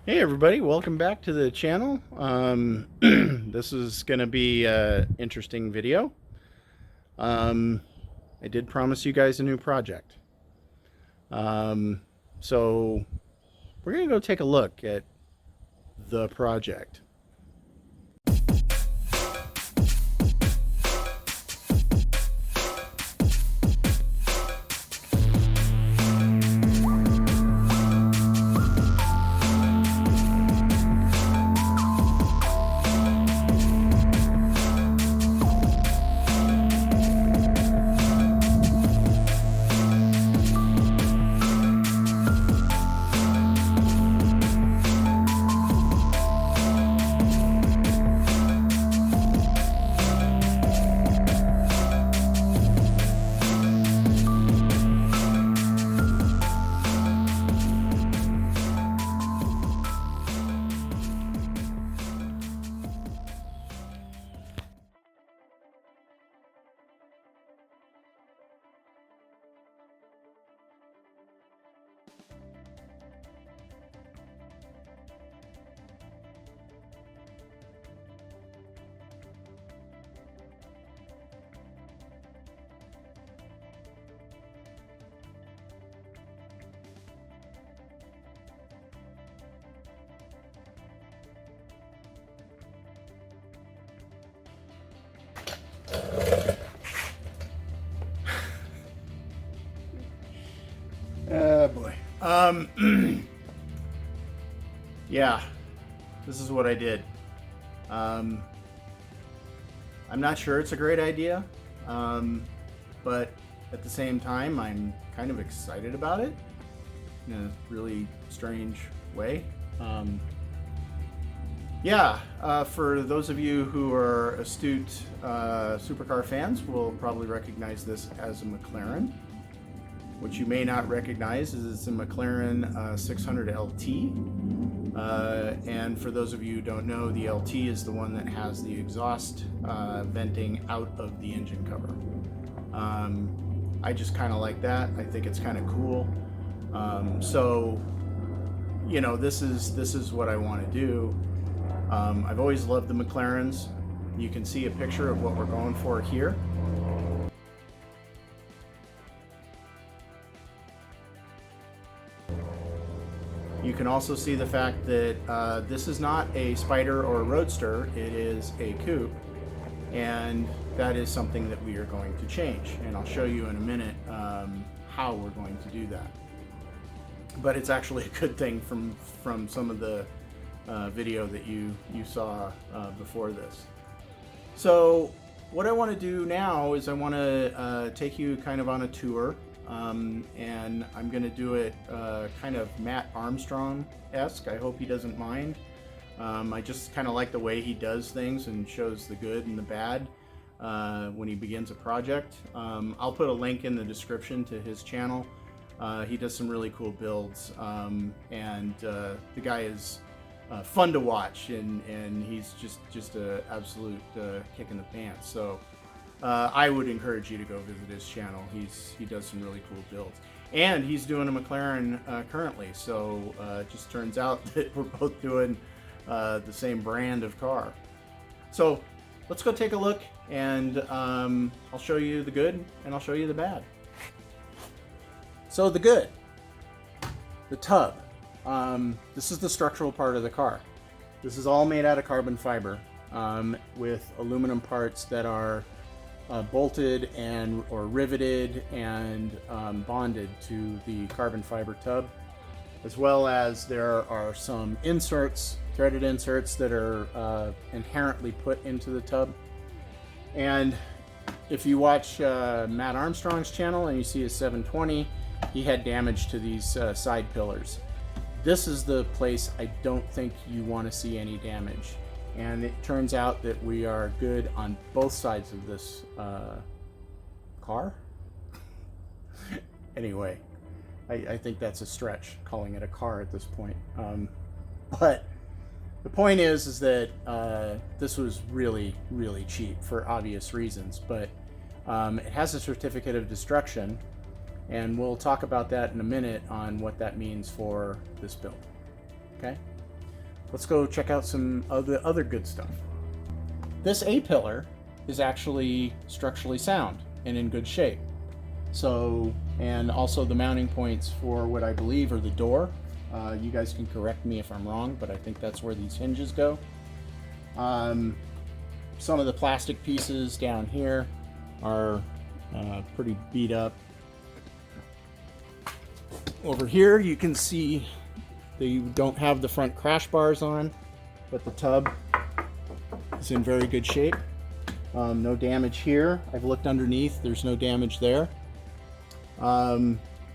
Hey everybody, welcome back to the channel. This is going to be an interesting video. Um, I did promise you guys a new project. Um, so we're going to go take a look at the project. Oh boy. Yeah, this is what I did. Um, I'm not sure it's a great idea, but at the same time, I'm kind of excited about it in a really strange way. Um, for those of you who are astute supercar fans, will probably recognize this as a McLaren. What you may not recognize is it's a McLaren 600 LT. And for those of you who don't know, the LT is the one that has the exhaust venting out of the engine cover. I just kind of like that. I think it's kind of cool. So, you know, this is what I want to do. I've always loved the McLarens. You can see a picture of what we're going for here. You can also see the fact that this is not a Spider or a Roadster, it is a coupe, and that is something that we are going to change, and I'll show you in a minute how we're going to do that. But it's actually a good thing from some of the video that you saw before this. So what I want to do now is I want to take you kind of on a tour. And I'm going to do it kind of Matt Armstrong-esque. I hope he doesn't mind. I just kind of like the way he does things and shows the good and the bad when he begins a project. I'll put a link in the description to his channel. He does some really cool builds, and the guy is fun to watch, and he's just an absolute kick in the pants. So I would encourage you to go visit his channel. He does some really cool builds, and he's doing a McLaren currently. So it just turns out that we're both doing the same brand of car. So let's go take a look, and I'll show you the good and I'll show you the bad. So the good, the tub. This is the structural part of the car. This is all made out of carbon fiber with aluminum parts that are bolted or riveted and bonded to the carbon fiber tub, as well as there are some inserts, threaded inserts, that are inherently put into the tub. And if you watch Matt Armstrong's channel and you see his 720, he had damage to these side pillars. This is the place I don't think you want to see any damage. And it turns out that we are good on both sides of this car. Anyway, I think that's a stretch, calling it a car at this point. But the point is that this was really, really cheap for obvious reasons. But it has a certificate of destruction, and we'll talk about that in a minute on what that means for this build. Okay? let's go check out some of the other good stuff. This A-pillar is actually structurally sound and in good shape. So, and also the mounting points for what I believe are the door. You guys can correct me if I'm wrong, but I think that's where these hinges go. Some of the plastic pieces down here are pretty beat up. Over here you can see they don't have the front crash bars on, but the tub is in very good shape. No damage here. I've looked underneath, there's no damage there.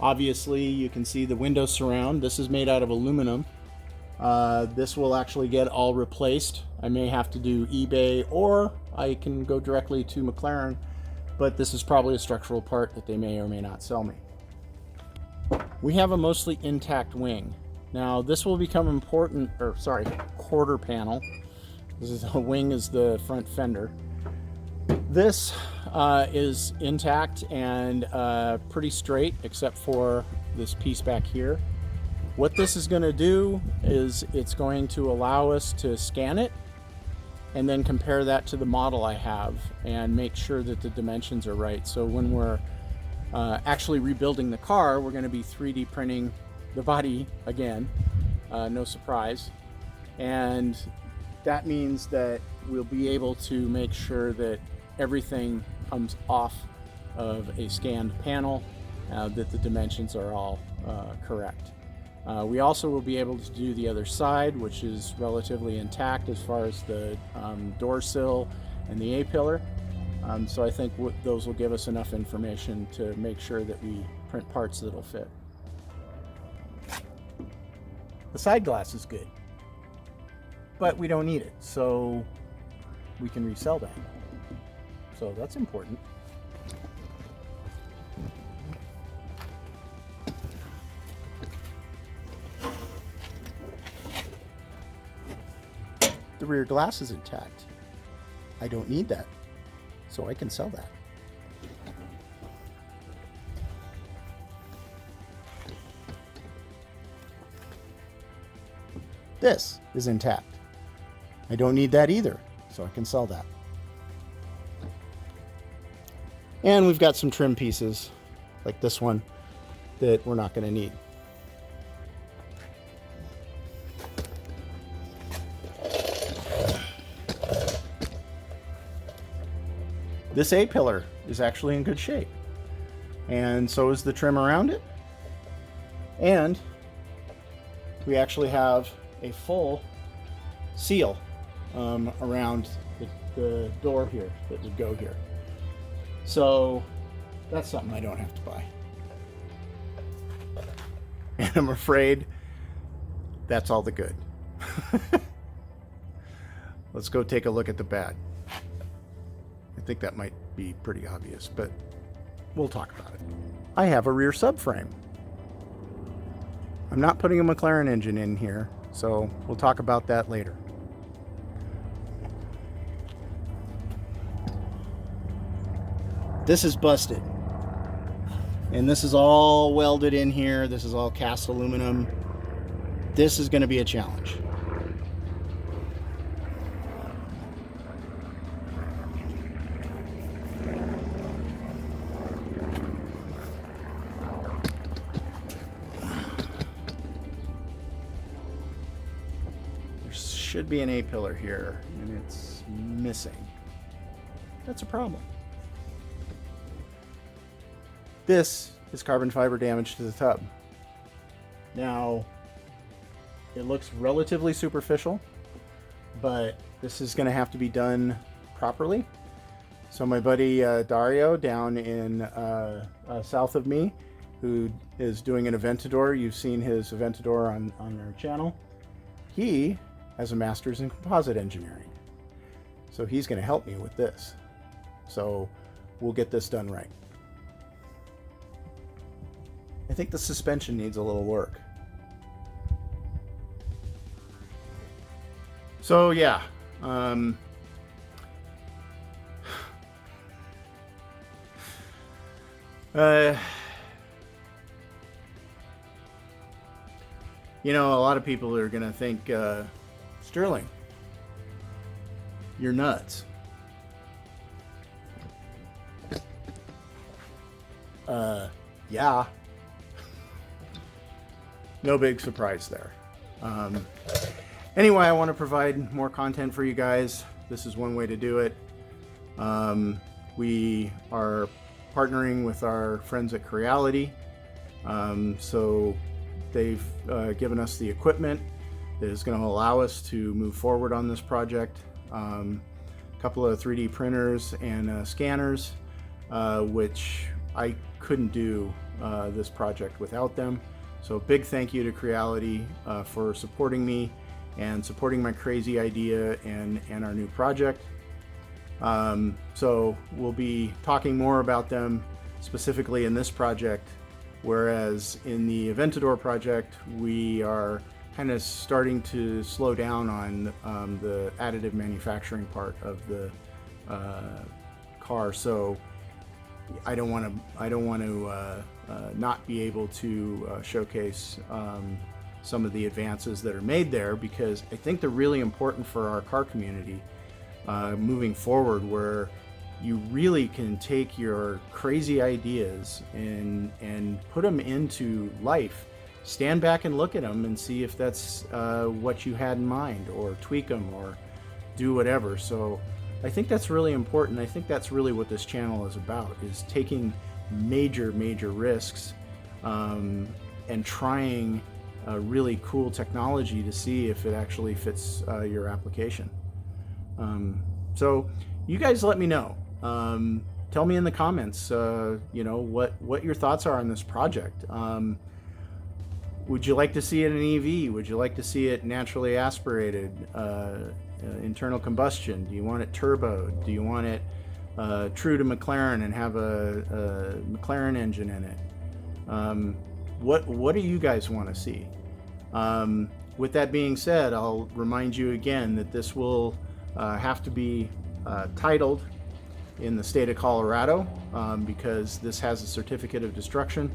Obviously you can see the window surround. This is made out of aluminum. This will actually get all replaced. I may have to do eBay, or I can go directly to McLaren, but this is probably a structural part that they may or may not sell me. We have a mostly intact wing. Now this will become important, or sorry, quarter panel. This is, the wing is the front fender. This is intact and pretty straight, except for this piece back here. What this is going to do is it's going to allow us to scan it and then compare that to the model I have and make sure that the dimensions are right. So when we're actually rebuilding the car, we're going to be 3D printing the body again, no surprise. And that means that we'll be able to make sure that everything comes off of a scanned panel, that the dimensions are all correct. We also will be able to do the other side, which is relatively intact as far as the door sill and the A-pillar. So I think those will give us enough information to make sure that we print parts that'll fit. The side glass is good, but we don't need it, so we can resell that. So that's important. The rear glass is intact. I don't need that, so I can sell that. This is intact. I don't need that either, so I can sell that. And we've got some trim pieces, like this one, that we're not going to need. This A-pillar is actually in good shape, and so is the trim around it. And we actually have a full seal around the door here that would go here. So that's something I don't have to buy. And I'm afraid that's all the good. Let's go take a look at the bad. I think that might be pretty obvious, but we'll talk about it. I have a rear subframe. I'm not putting a McLaren engine in here, so we'll talk about that later. This is busted, and this is all welded in here. This is all cast aluminum. This is going to be a challenge. There should be an A-pillar here, and it's missing. That's a problem. This is carbon fiber damage to the tub. Now, it looks relatively superficial, but this is going to have to be done properly. So my buddy Dario down in south of me, who is doing an Aventador, you've seen his Aventador on our channel, he has a master's in composite engineering. So he's going to help me with this. So we'll get this done right. I think the suspension needs a little work. So yeah, you know, a lot of people are gonna think Sterling, you're nuts. Yeah. No big surprise there. Anyway, I want to provide more content for you guys. This is one way to do it. We are partnering with our friends at Creality. So they've given us the equipment that is going to allow us to move forward on this project. A couple of 3D printers and scanners, which I couldn't do this project without them. So big thank you to Creality for supporting me and supporting my crazy idea and our new project. So we'll be talking more about them specifically in this project, whereas in the Aventador project we are kind of starting to slow down on the additive manufacturing part of the car. So I don't want to not be able to showcase some of the advances that are made there, because I think they're really important for our car community moving forward, where you really can take your crazy ideas and put them into life. Stand back and look at them and see if that's what you had in mind, or tweak them, or do whatever. So I think that's really important. I think that's really what this channel is about, is taking major risks and trying really cool technology to see if it actually fits your application. So you guys let me know. Tell me in the comments, you know, what your thoughts are on this project. Would you like to see it in EV? Would you like to see it naturally aspirated, internal combustion? Do you want it turboed? Do you want it true to McLaren and have a McLaren engine in it? What do you guys want to see? With that being said, I'll remind you again that this will have to be titled in the state of Colorado, because this has a certificate of destruction,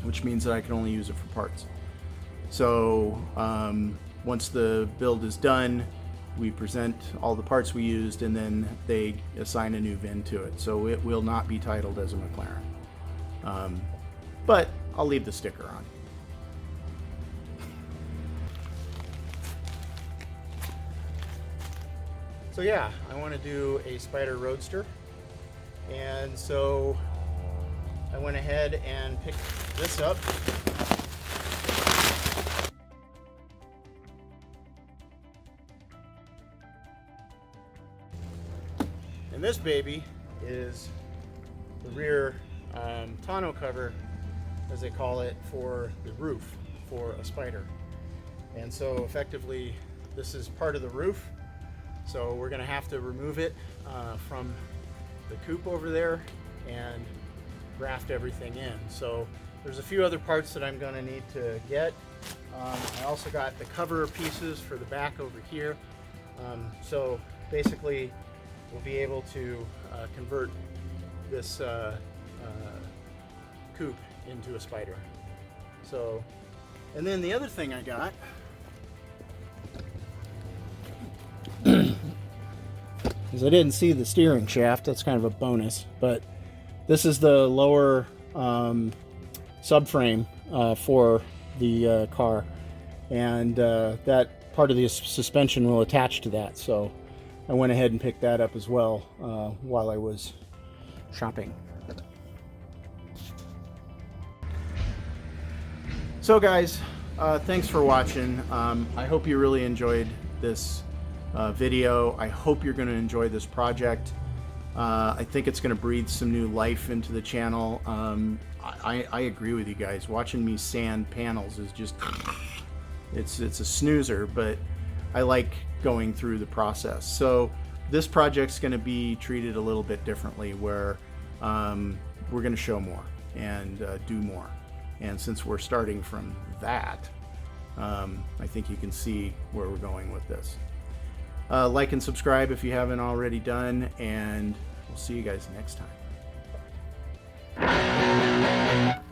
which means that I can only use it for parts. So once the build is done, we present all the parts we used, and then they assign a new VIN to it. So it will not be titled as a McLaren. But I'll leave the sticker on. So yeah, I want to do a Spider Roadster. And so I went ahead and picked this up. And this baby is the rear tonneau cover, as they call it, for the roof for a Spider. And so effectively this is part of the roof. So we're going to have to remove it from the coupe over there and graft everything in. So there's a few other parts that I'm going to need to get. I also got the cover pieces for the back over here. So basically we'll be able to convert this coupe into a Spider. So, and then the other thing I got is I didn't see the steering shaft. That's kind of a bonus, but this is the lower subframe for the car, and that part of the suspension will attach to that. So I went ahead and picked that up as well while I was shopping. So guys, thanks for watching. I hope you really enjoyed this video. I hope you're going to enjoy this project. I think it's going to breathe some new life into the channel. I agree with you guys. Watching me sand panels is just, it's a snoozer, but I like going through the process. So this project's going to be treated a little bit differently, where we're going to show more and do more. And since we're starting from that, I think you can see where we're going with this. Like and subscribe if you haven't already done, and we'll see you guys next time.